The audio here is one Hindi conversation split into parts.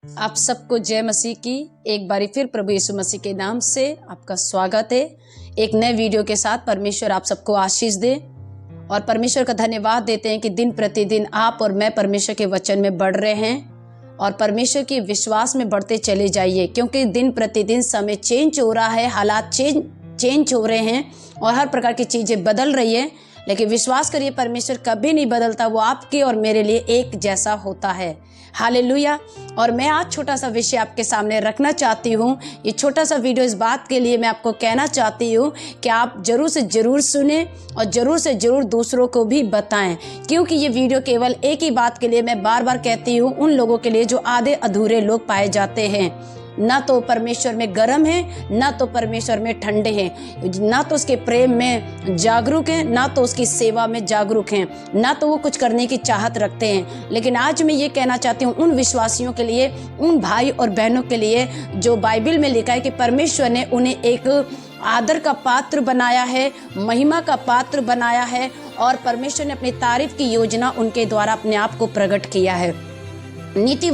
आप सबको जय मसीह की। एक बारी फिर प्रभु यीशु मसीह के नाम से आपका स्वागत है। एक नए वीडियो के साथ परमेश्वर आप सबको आशीष दे और परमेश्वर का धन्यवाद देते हैं कि दिन प्रतिदिन आप और मैं परमेश्वर के वचन में बढ़ रहे हैं और परमेश्वर के विश्वास में बढ़ते चले जाइए, क्योंकि दिन प्रतिदिन समय चेंज हो रहा है, हालात चेंज हो रहे हैं और हर प्रकार की चीज़ें बदल रही है। लेकिन विश्वास करिए, परमेश्वर कभी नहीं बदलता, वो आपके और मेरे लिए एक जैसा होता है। हालेलुया। और मैं आज छोटा सा विषय आपके सामने रखना चाहती हूँ। ये छोटा सा वीडियो इस बात के लिए मैं आपको कहना चाहती हूँ कि आप जरूर से जरूर सुने और जरूर से जरूर दूसरों को भी बताएं, क्योंकि ये वीडियो केवल एक ही बात के लिए मैं बार बार कहती हूँ, उन लोगों के लिए जो आधे अधूरे लोग पाए जाते हैं। ना तो परमेश्वर में गर्म है, ना तो परमेश्वर में ठंडे हैं, ना तो उसके प्रेम में जागरूक हैं, ना तो उसकी सेवा में जागरूक हैं, ना तो वो कुछ करने की चाहत रखते हैं। लेकिन आज मैं ये कहना चाहती हूँ उन विश्वासियों के लिए, उन भाई और बहनों के लिए जो बाइबल में लिखा है कि परमेश्वर ने उन्हें एक आदर का पात्र बनाया है, महिमा का पात्र बनाया है और परमेश्वर ने अपनी तारीफ की योजना उनके द्वारा अपने आप को प्रकट किया है। नीति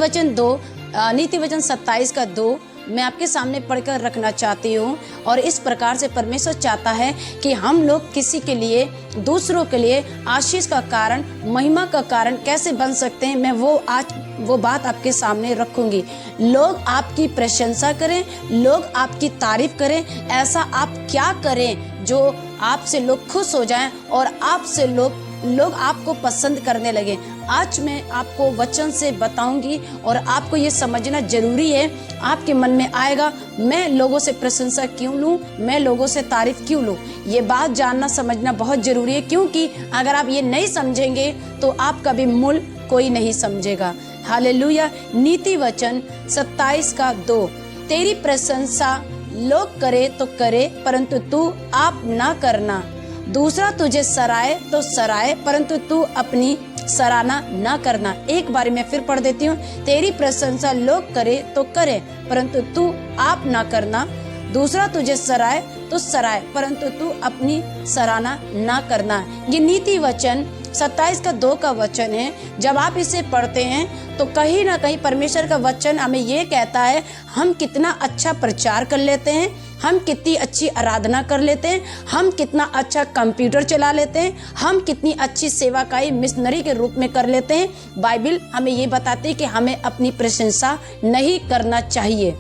वचन 27 का 2 मैं आपके सामने पढ़कर रखना चाहती हूँ। और इस प्रकार से परमेश्वर चाहता है कि हम लोग किसी के लिए, दूसरों के लिए आशीष का कारण, महिमा का कारण कैसे बन सकते हैं, मैं वो बात आपके सामने रखूंगी। लोग आपकी प्रशंसा करें, लोग आपकी तारीफ करें, ऐसा आप क्या करें जो आपसे लोग खुश हो जाएं और आपसे लोग आपको पसंद करने लगे। आज मैं आपको वचन से बताऊंगी और आपको ये समझना जरूरी है। आपके मन में आएगा, मैं लोगों से प्रशंसा क्यों लूं, मैं लोगों से तारीफ क्यों लूं। ये बात जानना समझना बहुत जरूरी है, क्योंकि अगर आप ये नहीं समझेंगे तो आपका भी मूल कोई नहीं समझेगा। हालेलुया। नीति वचन 27 का 2, तेरी प्रशंसा लोग करे तो करे, परंतु तू आप ना करना। दूसरा तुझे सराहे तो सराहे, परंतु तू अपनी सराहना ना करना। एक बार मैं फिर पढ़ देती हूँ। तेरी प्रशंसा लोग करे तो करे, परंतु तू आप ना करना। दूसरा तुझे सराहे तो सराहे, परंतु तू अपनी सराहना ना करना। ये नीति वचन 27 का 2 का वचन है। जब आप इसे पढ़ते हैं तो कहीं ना कहीं परमेश्वर का वचन हमें ये कहता है, हम कितना अच्छा प्रचार कर लेते हैं, हम कितनी अच्छी आराधना कर लेते हैं, हम कितना अच्छा कंप्यूटर चला लेते हैं, हम कितनी अच्छी सेवाकाई मिशनरी के रूप में कर लेते हैं। बाइबल हमें ये बताती है कि हमें अपनी प्रशंसा नहीं करना चाहिए।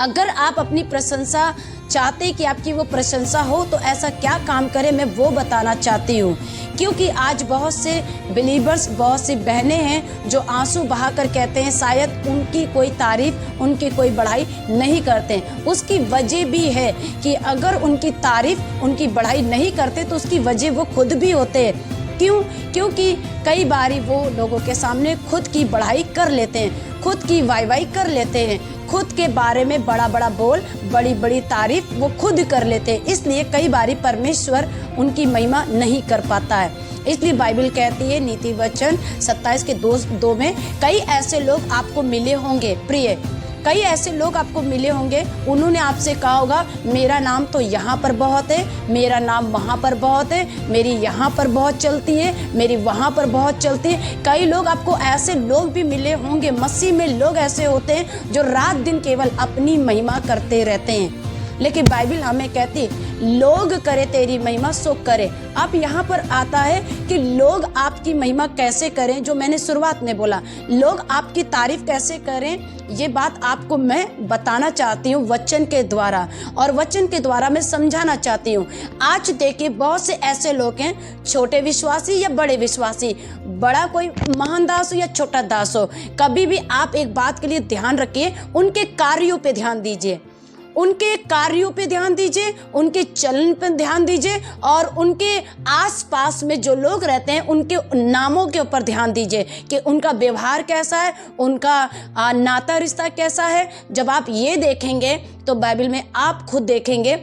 अगर आप अपनी प्रशंसा चाहते कि आपकी वो प्रशंसा हो तो ऐसा क्या काम करें, मैं वो बताना चाहती हूँ। क्योंकि आज बहुत से बिलीवर्स, बहुत सी बहनें हैं जो आंसू बहाकर कहते हैं शायद उनकी कोई तारीफ, उनकी कोई बढ़ाई नहीं करते। उसकी वजह भी है कि अगर उनकी तारीफ, उनकी बढ़ाई नहीं करते तो उसकी वजह वो खुद भी होते हैं। क्यों? क्योंकि कई बारी वो लोगों के सामने खुद की बढ़ाई कर लेते हैं, खुद की वाई कर लेते हैं, खुद के बारे में बड़ा बड़ा बोल, बड़ी बड़ी तारीफ वो खुद कर लेते हैं। इसलिए कई बारी परमेश्वर उनकी महिमा नहीं कर पाता है। इसलिए बाइबल कहती है नीति वचन 27 के 2 में, कई ऐसे लोग आपको मिले होंगे प्रिय, कई ऐसे लोग आपको मिले होंगे, उन्होंने आपसे कहा होगा मेरा नाम तो यहाँ पर बहुत है, मेरा नाम वहाँ पर बहुत है, मेरी यहाँ पर बहुत चलती है, मेरी वहाँ पर बहुत चलती है। कई लोग आपको ऐसे लोग भी मिले होंगे। मसीह में लोग ऐसे होते हैं जो रात दिन केवल अपनी महिमा करते रहते हैं। लेकिन बाइबल हमें कहती लोग करे तेरी महिमा सो करे। अब यहाँ पर आता है कि लोग आपकी महिमा कैसे करें, जो मैंने शुरुआत में बोला, लोग आपकी तारीफ कैसे करें, ये बात आपको मैं बताना चाहती हूँ वचन के द्वारा, और वचन के द्वारा मैं समझाना चाहती हूँ। आज देखिए बहुत से ऐसे लोग हैं, छोटे विश्वासी या बड़े विश्वासी, बड़ा कोई महान दास हो या छोटा दास हो, कभी भी आप एक बात के लिए ध्यान रखिए, उनके कार्यों पे ध्यान दीजिए, उनके कार्यों पे ध्यान दीजिए, उनके चलन पे ध्यान दीजिए और उनके आसपास में जो लोग रहते हैं उनके नामों के ऊपर ध्यान दीजिए कि उनका व्यवहार कैसा है, उनका नाता रिश्ता कैसा है। जब आप ये देखेंगे तो बाइबल में आप खुद देखेंगे,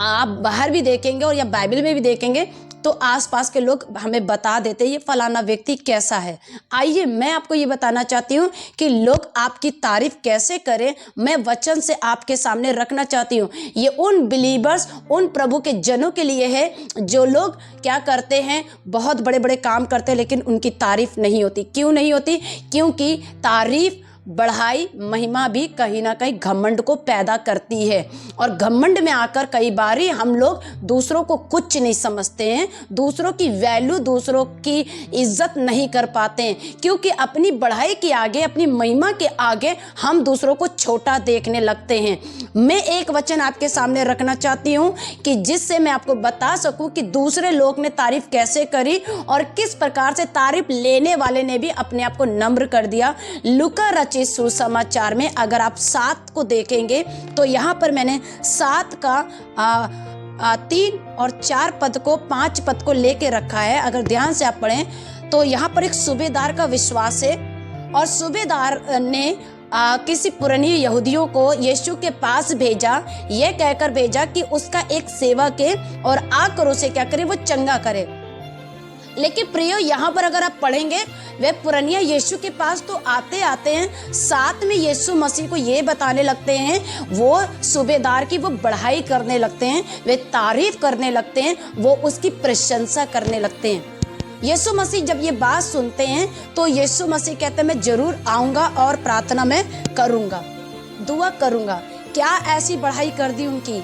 आप बाहर भी देखेंगे और या बाइबल में भी देखेंगे तो आसपास के लोग हमें बता देते हैं ये फलाना व्यक्ति कैसा है। आइए मैं आपको ये बताना चाहती हूँ कि लोग आपकी तारीफ कैसे करें, मैं वचन से आपके सामने रखना चाहती हूँ। ये उन बिलीवर्स, उन प्रभु के जनों के लिए है जो लोग क्या करते हैं, बहुत बड़े बड़े काम करते हैं लेकिन उनकी तारीफ नहीं होती। क्यों नहीं होती? क्योंकि तारीफ बढ़ाई महिमा भी कहीं ना कहीं घमंड को पैदा करती है। और घमंड में आकर कई बार हम लोग दूसरों को कुछ नहीं समझते हैं, दूसरों की वैल्यू, दूसरों की इज्जत नहीं कर पाते हैं, क्योंकि अपनी बढ़ाई के आगे, अपनी महिमा के आगे हम दूसरों को छोटा देखने लगते हैं। मैं एक वचन आपके सामने रखना चाहती हूँ कि जिससे मैं आपको बता सकूं कि दूसरे लोग ने तारीफ कैसे करी और किस प्रकार से तारीफ लेने वाले ने भी अपने आप को नम्र कर दिया। लूका रचित सुसमाचार में अगर आप 7 को देखेंगे तो यहाँ पर मैंने 7 का 3 और 4 पद को 5 पद को लेके रखा है। अगर ध्यान से आप पढ़ें तो यहाँ पर एक सूबेदार का विश्वास है और सूबेदार ने किसी पुरानी यहूदियों को यीशु के पास भेजा, यह कहकर भेजा कि उसका एक सेवक है और आकर उसे क्या करे, वो चंगा करे। लेकिन प्रियो, यहाँ पर अगर आप पढ़ेंगे, वे पुरानिया यीशु के पास तो आते आते हैं, साथ में यीशु मसीह को ये बताने लगते हैं, वो सूबेदार की वो बढ़ाई करने लगते हैं, वे तारीफ करने लगते हैं, वो उसकी प्रशंसा करने लगते हैं। यीशु मसीह जब ये बात सुनते हैं तो यीशु मसीह कहते हैं मैं जरूर आऊँगा और प्रार्थना में करूँगा, दुआ करूँगा। क्या ऐसी बढ़ाई कर दी उनकी,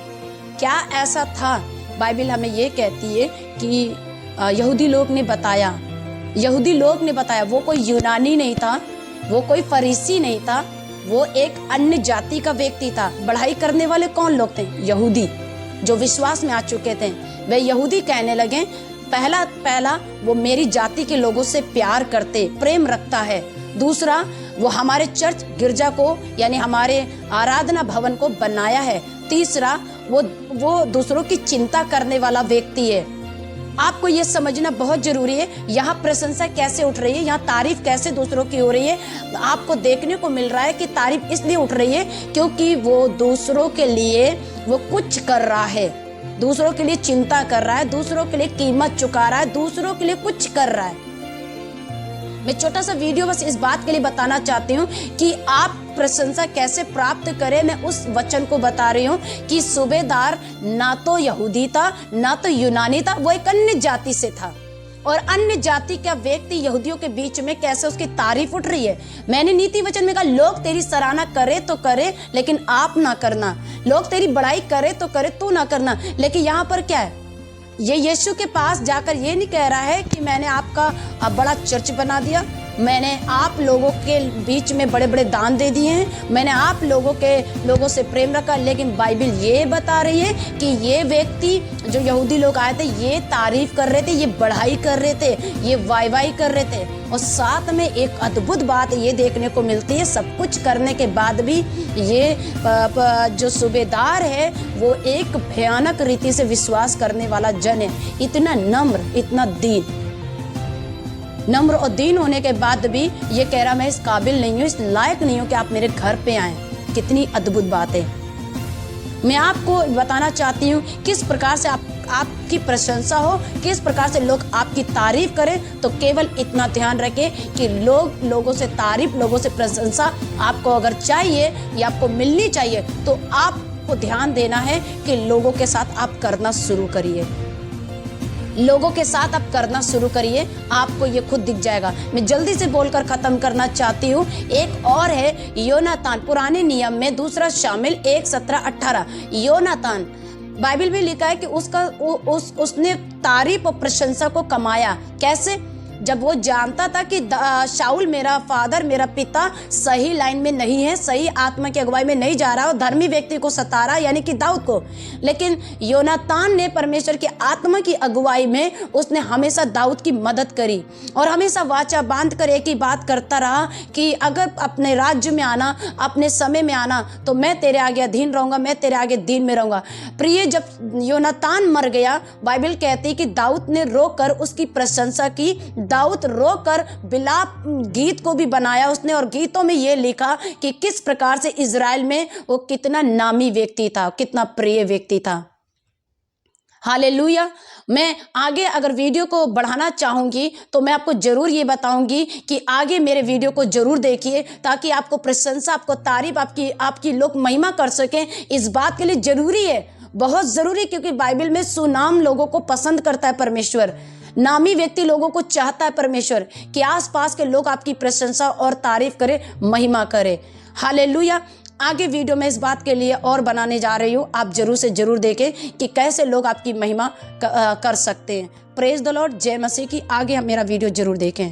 क्या ऐसा था? बाइबल हमें ये कहती है कि यहूदी लोग ने बताया, वो कोई यूनानी नहीं था, वो कोई फरीसी नहीं था, वो एक अन्य जाति का व्यक्ति था। बढ़ाई करने वाले कौन लोग थे? यहूदी, जो विश्वास में आ चुके थे। वे यहूदी कहने लगे, पहला वो मेरी जाति के लोगों से प्यार करते, प्रेम रखता है। दूसरा, वो हमारे चर्च गिरजा को यानी हमारे आराधना भवन को बनाया है। तीसरा, वो दूसरों की चिंता करने वाला व्यक्ति है। आपको ये समझना बहुत जरूरी है, यहाँ प्रशंसा कैसे उठ रही है, यहाँ तारीफ कैसे दूसरों की हो रही है। आपको देखने को मिल रहा है कि तारीफ इसलिए उठ रही है क्योंकि वो दूसरों के लिए वो कुछ कर रहा है, दूसरों के लिए चिंता कर रहा है, दूसरों के लिए कीमत चुका रहा है, दूसरों के लिए कुछ कर रहा है। मैं छोटा सा वीडियो बस इस बात के लिए बताना चाहती हूँ कि आप प्रशंसा कैसे प्राप्त करें। मैं उस वचन को बता रही हूँ कि सूबेदार ना तो यहूदी था, ना तो यूनानी था, वो एक अन्य जाति से था। और अन्य जाति का व्यक्ति यहूदियों के बीच में कैसे उसकी तारीफ उठ रही है। मैंने नीति वचन में कहा, लोग तेरी सराहना करे तो करे, लेकिन आप ना करना। लोग तेरी बड़ाई करे तो करे, तू ना करना। लेकिन यहाँ पर क्या है, ये यीशु के पास जाकर ये नहीं कह रहा है कि मैंने आपका बड़ा चर्च बना दिया, मैंने आप लोगों के बीच में बड़े बड़े दान दे दिए हैं, मैंने आप लोगों से प्रेम रखा। लेकिन बाइबल ये बता रही है कि ये व्यक्ति, जो यहूदी लोग आए थे, ये तारीफ कर रहे थे, ये बढ़ाई कर रहे थे, ये वाई कर रहे थे। और साथ में एक अद्भुत बात ये देखने को मिलती है, सब कुछ करने के बाद भी ये जो सूबेदार है वो एक भयानक रीति से विश्वास करने वाला जन है। इतना नम्र, इतना दीन, नम्र और दीन होने के बाद भी ये कह रहा मैं इस काबिल नहीं हूँ, इस लायक नहीं हूँ कि आप मेरे घर पे आएं। कितनी अद्भुत बात है। मैं आपको बताना चाहती हूँ किस प्रकार से आपकी प्रशंसा हो, किस प्रकार से लोग आपकी तारीफ करें। तो केवल इतना ध्यान रखें कि लोगों से तारीफ, लोगों से प्रशंसा आपको अगर चाहिए या आपको मिलनी चाहिए तो आपको ध्यान देना है कि लोगों के साथ आप करना शुरू करिए। लोगों के साथ आप करना शुरू करिए, आपको ये खुद दिख जाएगा। मैं जल्दी से बोलकर खत्म करना चाहती हूँ। एक और है योनातान, पुराने नियम में 2 शामिल 1:17-18। योनातान, बाइबल में लिखा है कि उसने तारीफ और प्रशंसा को कमाया। कैसे? जब वो जानता था कि शाऊल मेरा फादर, मेरा पिता सही लाइन में नहीं है, सही आत्मा की अगुवाई में नहीं जा रहा, और धर्मी व्यक्ति को सता रहा, यानी कि दाऊद को। लेकिन योनातान ने परमेश्वर की आत्मा की अगुवाई में उसने हमेशा दाऊद की मदद करी और हमेशा वाचा बांध कर एक ही बात करता रहा कि अगर अपने राज्य में आना, अपने समय में आना, तो मैं तेरे आगे अधीन रहूंगा, मैं तेरे आगे दीन में रहूंगा। प्रिय, जब योनातान मर गया, बाइबल कहती है कि दाऊद ने रोकर उसकी प्रशंसा की। दाऊद रोकर बिलाप गीत को भी बनाया उसने, और गीतों में ये लिखा कि किस प्रकार से इज़राइल में वो कितना नामी व्यक्ति था, कितना प्रिय व्यक्ति था। हालेलुया। मैं आगे अगर वीडियो को बढ़ाना चाहूँगी तो मैं आपको ज़रूर ये बताऊँगी कि आगे मेरे वीडियो को ज़रूर देखिए, ताकि आपको प्रशंसा, आपको तारीफ, आपकी लोग महिमा कर सकें। इस बात के लिए ज़रूरी है, बहुत ज़रूरी, क्योंकि बाइबल में सुनाम लोगों को पसंद करता है परमेश्वर। नामी व्यक्ति लोगों को चाहता है परमेश्वर कि आसपास के लोग आपकी प्रशंसा और तारीफ करें, महिमा करें। हालेलुया। आगे वीडियो में इस बात के लिए और बनाने जा रही हूँ, आप जरूर से जरूर देखें कि कैसे लोग आपकी महिमा कर सकते हैं। प्रेज द लॉर्ड, जय मसीह की। आगे मेरा वीडियो जरूर देखें।